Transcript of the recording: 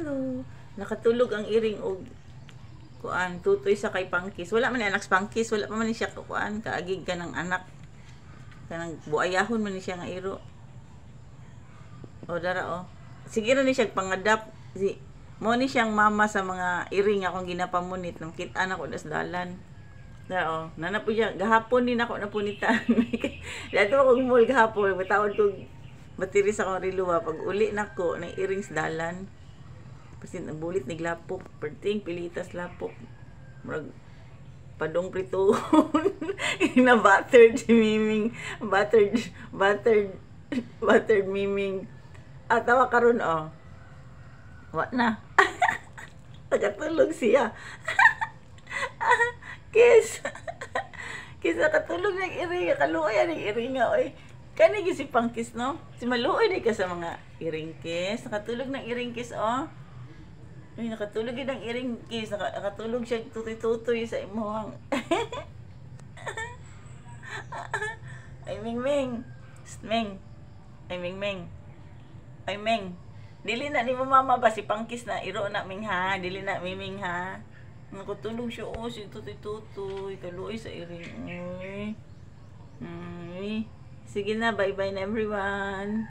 Hello. Nakatulog ang iring og kuan tutoy sa kay Pangkis. Wala man ni anak sa Pangkis, wala pa man ni siya kuan kaagig ka ng anak. Kanang buayahon man ni siya nga iro. O dara o. Sige ra ni siya pangadap. Mo ni siyang mama sa mga iring akong ginapamunit nung kita na ko nas dalan. Dara o. Nana po siya gahapon din ako napunitan. Dato ko mall gahapon, matawad ko battery sa akong riluwa pag uli nako ng iring sa dalan. Kasi nabulit ni lapok, perting pilitas lapok. Murag padong prito. Na buttered si Miming, buttered Miming. At tawa karon oh. Wa na. Tagatulog siya. Kiss. Kiss nakatulog ng iring, kaluoy ng iring nga oy. Kani si Pangkis no? Si maluoy di ka sa mga iring kiss. Nakatulog ng iring kiss oh. Ay, nakatulog yun ang iring kiss. Nakatulog siya tutoy-tutoy sa imuhang. Ay, Ming. Ming. Ay, Ming. Ay, Ming. Dili na ni mo mama ba si Pangkis na iro na Ming ha. Dili na Ming ha. Nakatulog siya oh. Si tutoy-tutoy. Kaluoy sa iring. Ay. Sige na. Bye-bye na everyone.